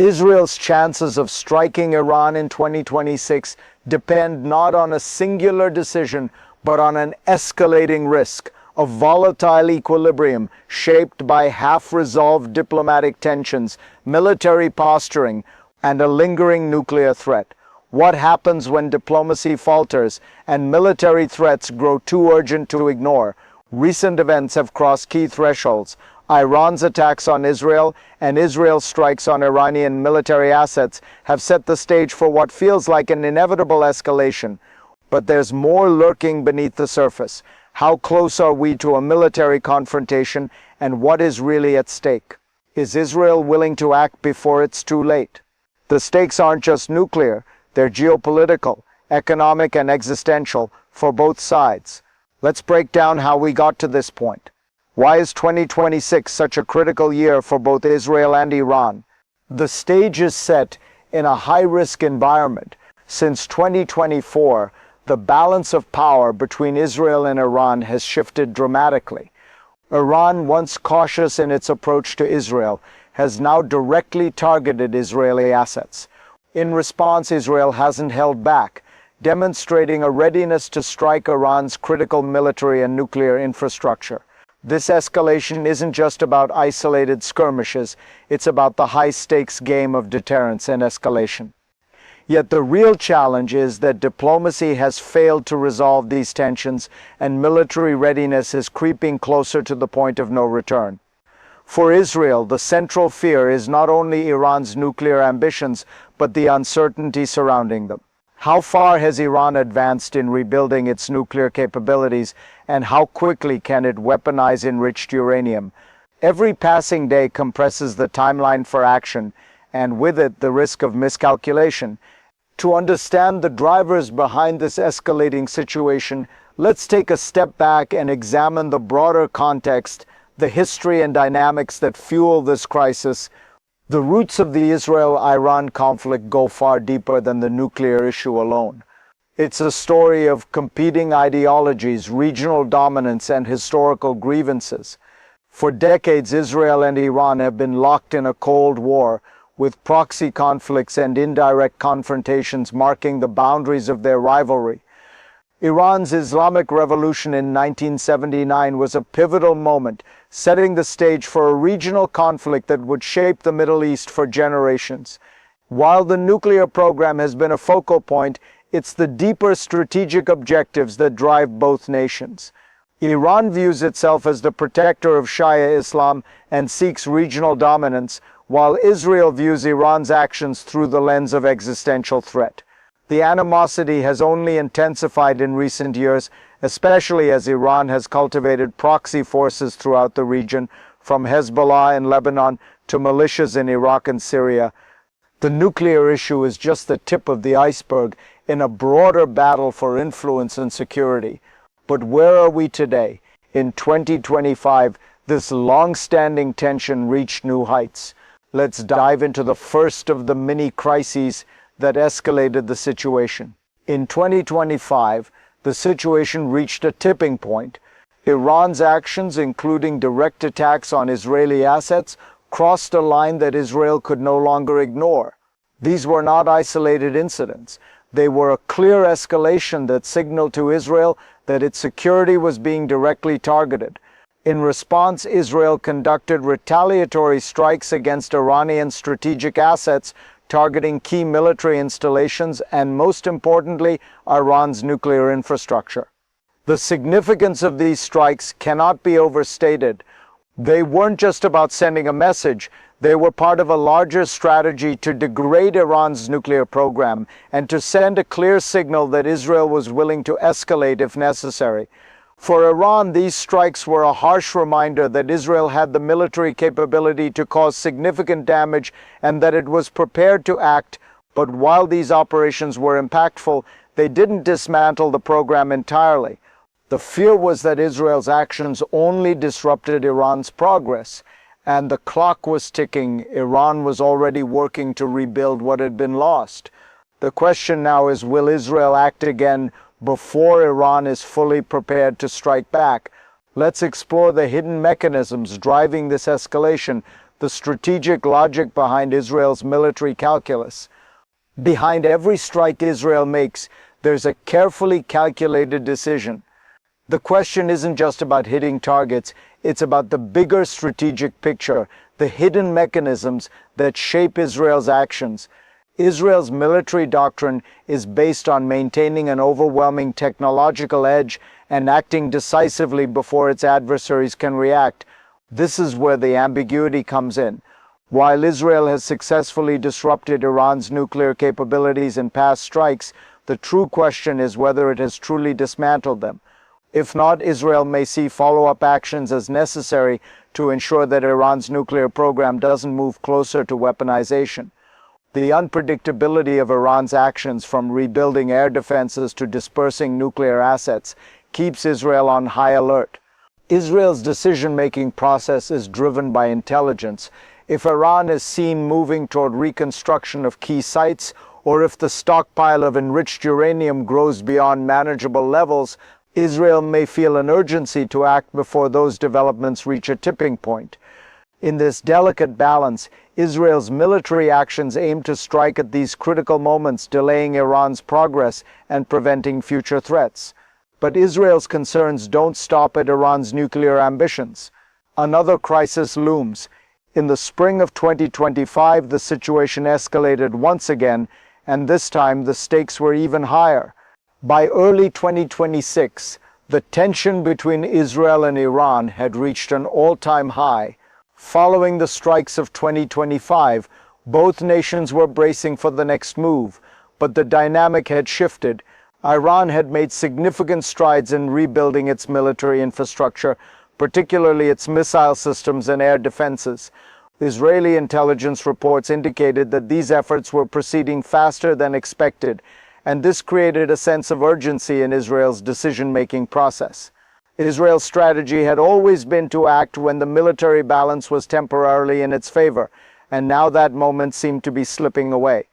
Israel's chances of striking Iran in 2026 depend not on a singular decision, but on an escalating risk, a volatile equilibrium shaped by half-resolved diplomatic tensions, military posturing, and a lingering nuclear threat. What happens when diplomacy falters and military threats grow too urgent to ignore? Recent events have crossed key thresholds. Iran's attacks on Israel and Israel's strikes on Iranian military assets have set the stage for what feels like an inevitable escalation. But there's more lurking beneath the surface. How close are we to a military confrontation, and what is really at stake? Is Israel willing to act before it's too late? The stakes aren't just nuclear, they're geopolitical, economic, and existential for both sides. Let's break down how we got to this point. Why is 2026 such a critical year for both Israel and Iran? The stage is set in a high-risk environment. Since 2024, the balance of power between Israel and Iran has shifted dramatically. Iran, once cautious in its approach to Israel, has now directly targeted Israeli assets. In response, Israel hasn't held back, demonstrating a readiness to strike Iran's critical military and nuclear infrastructure. This escalation isn't just about isolated skirmishes, it's about the high-stakes game of deterrence and escalation. Yet the real challenge is that diplomacy has failed to resolve these tensions, and military readiness is creeping closer to the point of no return. For Israel, the central fear is not only Iran's nuclear ambitions, but the uncertainty surrounding them. How far has Iran advanced in rebuilding its nuclear capabilities, and how quickly can it weaponize enriched uranium? Every passing day compresses the timeline for action, and with it the risk of miscalculation. To understand the drivers behind this escalating situation, let's take a step back and examine the broader context, the history and dynamics that fuel this crisis. The roots of the Israel-Iran conflict go far deeper than the nuclear issue alone. It's a story of competing ideologies, regional dominance, and historical grievances. For decades, Israel and Iran have been locked in a Cold War, with proxy conflicts and indirect confrontations marking the boundaries of their rivalry. Iran's Islamic Revolution in 1979 was a pivotal moment, setting the stage for a regional conflict that would shape the Middle East for generations. While the nuclear program has been a focal point, it's the deeper strategic objectives that drive both nations. Iran views itself as the protector of Shia Islam and seeks regional dominance, while Israel views Iran's actions through the lens of existential threat. The animosity has only intensified in recent years, especially as Iran has cultivated proxy forces throughout the region, from Hezbollah in Lebanon to militias in Iraq and Syria. The nuclear issue is just the tip of the iceberg in a broader battle for influence and security. But where are we today? In 2025, this long-standing tension reached new heights. Let's dive into the first of the mini crises that escalated the situation. In 2025, the situation reached a tipping point. Iran's actions, including direct attacks on Israeli assets, crossed a line that Israel could no longer ignore. These were not isolated incidents. They were a clear escalation that signaled to Israel that its security was being directly targeted. In response, Israel conducted retaliatory strikes against Iranian strategic assets, targeting key military installations and, most importantly, Iran's nuclear infrastructure. The significance of these strikes cannot be overstated. They weren't just about sending a message, they were part of a larger strategy to degrade Iran's nuclear program and to send a clear signal that Israel was willing to escalate if necessary. For Iran, these strikes were a harsh reminder that Israel had the military capability to cause significant damage and that it was prepared to act. But while these operations were impactful, they didn't dismantle the program entirely. The fear was that Israel's actions only disrupted Iran's progress, and the clock was ticking. Iran was already working to rebuild what had been lost. The question now is, will Israel act again before Iran is fully prepared to strike back? Let's explore the hidden mechanisms driving this escalation, the strategic logic behind Israel's military calculus. Behind every strike Israel makes, there's a carefully calculated decision. The question isn't just about hitting targets, it's about the bigger strategic picture, the hidden mechanisms that shape Israel's actions. Israel's military doctrine is based on maintaining an overwhelming technological edge and acting decisively before its adversaries can react. This is where the ambiguity comes in. While Israel has successfully disrupted Iran's nuclear capabilities in past strikes, the true question is whether it has truly dismantled them. If not, Israel may see follow-up actions as necessary to ensure that Iran's nuclear program doesn't move closer to weaponization. The unpredictability of Iran's actions, from rebuilding air defenses to dispersing nuclear assets, keeps Israel on high alert. Israel's decision-making process is driven by intelligence. If Iran is seen moving toward reconstruction of key sites, or if the stockpile of enriched uranium grows beyond manageable levels, Israel may feel an urgency to act before those developments reach a tipping point. In this delicate balance, Israel's military actions aim to strike at these critical moments, delaying Iran's progress and preventing future threats. But Israel's concerns don't stop at Iran's nuclear ambitions. Another crisis looms. In the spring of 2025, the situation escalated once again, and this time the stakes were even higher. By early 2026, the tension between Israel and Iran had reached an all-time high. Following the strikes of 2025, both nations were bracing for the next move, but the dynamic had shifted. Iran had made significant strides in rebuilding its military infrastructure, particularly its missile systems and air defenses. Israeli intelligence reports indicated that these efforts were proceeding faster than expected, and this created a sense of urgency in Israel's decision-making process. Israel's strategy had always been to act when the military balance was temporarily in its favor, and now that moment seemed to be slipping away.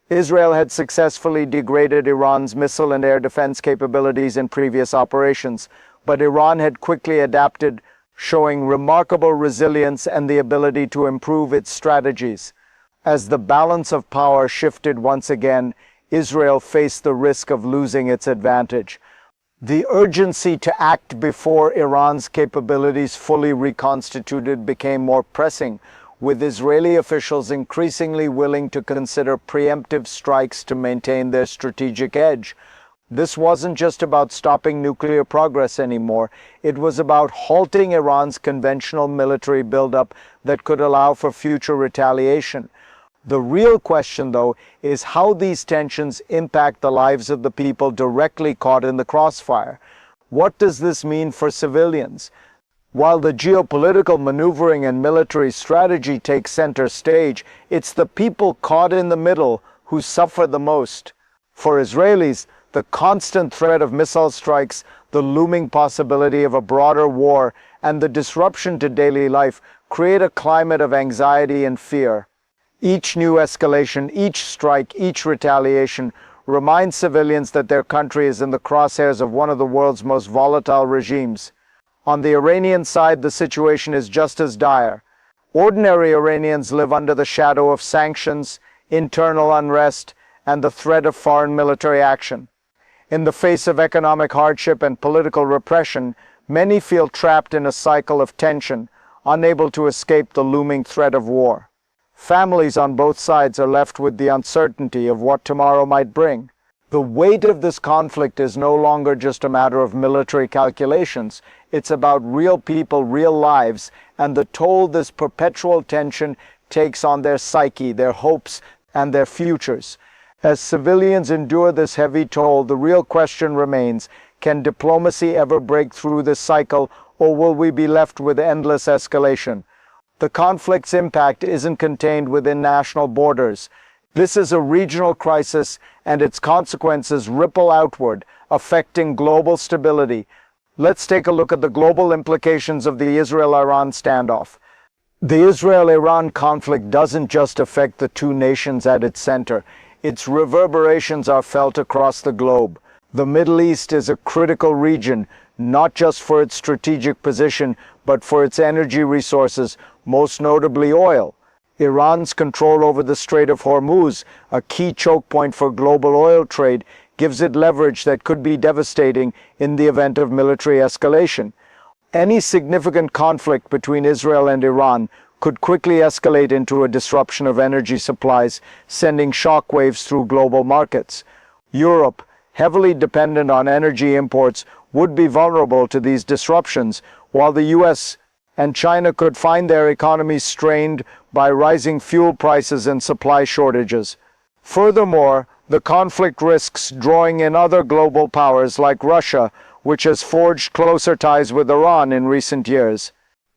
Israel had successfully degraded Iran's missile and air defense capabilities in previous operations, but Iran had quickly adapted, showing remarkable resilience and the ability to improve its strategies. As the balance of power shifted once again, Israel faced the risk of losing its advantage. The urgency to act before Iran's capabilities fully reconstituted became more pressing, with Israeli officials increasingly willing to consider preemptive strikes to maintain their strategic edge. This wasn't just about stopping nuclear progress anymore. It was about halting Iran's conventional military buildup that could allow for future retaliation. The real question, though, is how these tensions impact the lives of the people directly caught in the crossfire. What does this mean for civilians? While the geopolitical maneuvering and military strategy take center stage, it's the people caught in the middle who suffer the most. For Israelis, the constant threat of missile strikes, the looming possibility of a broader war, and the disruption to daily life create a climate of anxiety and fear. Each new escalation, each strike, each retaliation reminds civilians that their country is in the crosshairs of one of the world's most volatile regimes. On the Iranian side, the situation is just as dire. Ordinary Iranians live under the shadow of sanctions, internal unrest, and the threat of foreign military action. In the face of economic hardship and political repression, many feel trapped in a cycle of tension, unable to escape the looming threat of war. Families on both sides are left with the uncertainty of what tomorrow might bring. The weight of this conflict is no longer just a matter of military calculations. It's about real people, real lives, and the toll this perpetual tension takes on their psyche, their hopes, and their futures. As civilians endure this heavy toll, the real question remains, can diplomacy ever break through this cycle, or will we be left with endless escalation? The conflict's impact isn't contained within national borders. This is a regional crisis, and its consequences ripple outward, affecting global stability. Let's take a look at the global implications of the Israel-Iran standoff. The Israel-Iran conflict doesn't just affect the two nations at its center. Its reverberations are felt across the globe. The Middle East is a critical region, not just for its strategic position, but for its energy resources, most notably oil. Iran's control over the Strait of Hormuz, a key choke point for global oil trade, gives it leverage that could be devastating in the event of military escalation. Any significant conflict between Israel and Iran could quickly escalate into a disruption of energy supplies, sending shockwaves through global markets. Europe, heavily dependent on energy imports, would be vulnerable to these disruptions, while the US and China could find their economies strained by rising fuel prices and supply shortages. Furthermore, the conflict risks drawing in other global powers like Russia, which has forged closer ties with Iran in recent years.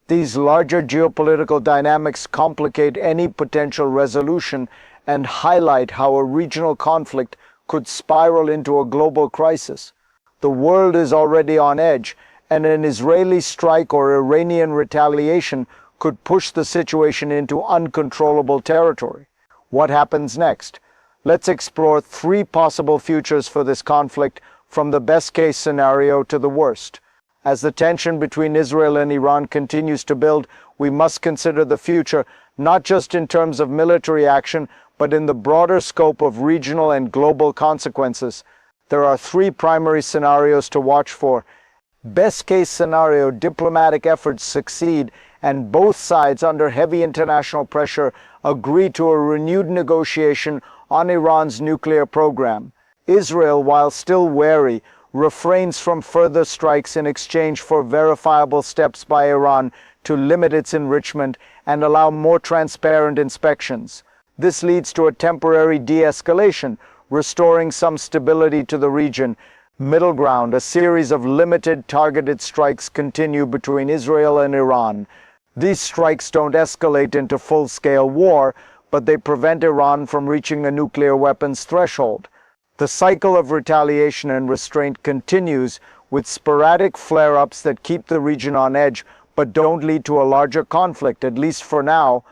These larger geopolitical dynamics complicate any potential resolution and highlight how a regional conflict could spiral into a global crisis. The world is already on edge, and an Israeli strike or Iranian retaliation could push the situation into uncontrollable territory. What happens next? Let's explore three possible futures for this conflict, from the best-case scenario to the worst. As the tension between Israel and Iran continues to build, we must consider the future not just in terms of military action, but in the broader scope of regional and global consequences. There are three primary scenarios to watch for. Best-case scenario, diplomatic efforts succeed and both sides, under heavy international pressure, agree to a renewed negotiation on Iran's nuclear program. Israel, while still wary, refrains from further strikes in exchange for verifiable steps by Iran to limit its enrichment and allow more transparent inspections. This leads to a temporary de-escalation, restoring some stability to the region. Middle ground, a series of limited targeted strikes continue between Israel and Iran. These strikes don't escalate into full-scale war, but they prevent Iran from reaching a nuclear weapons threshold. The cycle of retaliation and restraint continues, with sporadic flare-ups that keep the region on edge but don't lead to a larger conflict, at least for now.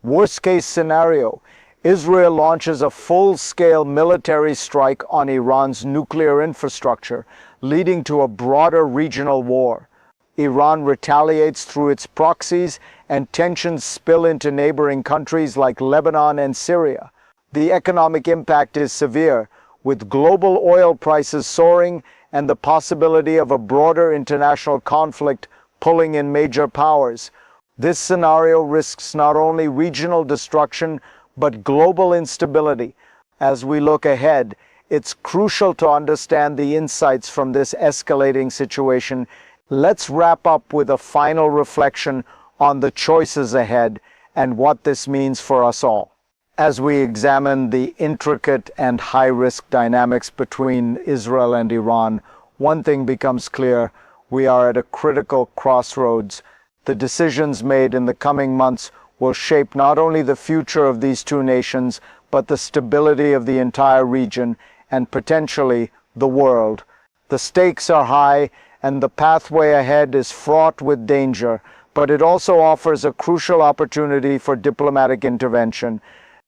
Worst-case scenario, Israel launches a full-scale military strike on Iran's nuclear infrastructure, leading to a broader regional war. Iran retaliates through its proxies, and tensions spill into neighboring countries like Lebanon and Syria. The economic impact is severe, with global oil prices soaring and the possibility of a broader international conflict pulling in major powers. This scenario risks not only regional destruction, but global instability. As we look ahead, it's crucial to understand the insights from this escalating situation. Let's wrap up with a final reflection on the choices ahead and what this means for us all. As we examine the intricate and high-risk dynamics between Israel and Iran, one thing becomes clear: we are at a critical crossroads. The decisions made in the coming months will shape not only the future of these two nations, but the stability of the entire region and potentially the world. The stakes are high, and the pathway ahead is fraught with danger, but it also offers a crucial opportunity for diplomatic intervention.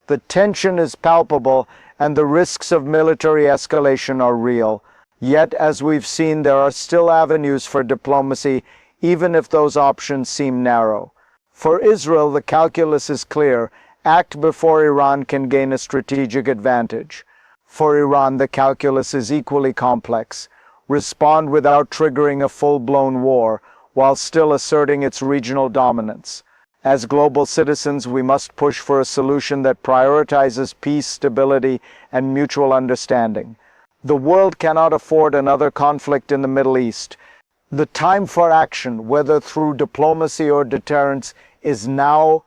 The tension is palpable, and the risks of military escalation are real. Yet, as we've seen, there are still avenues for diplomacy, even if those options seem narrow. For Israel, the calculus is clear: act before Iran can gain a strategic advantage. For Iran, the calculus is equally complex: respond without triggering a full-blown war, while still asserting its regional dominance. As global citizens, we must push for a solution that prioritizes peace, stability, and mutual understanding. The world cannot afford another conflict in the Middle East. The time for action, whether through diplomacy or deterrence, is now.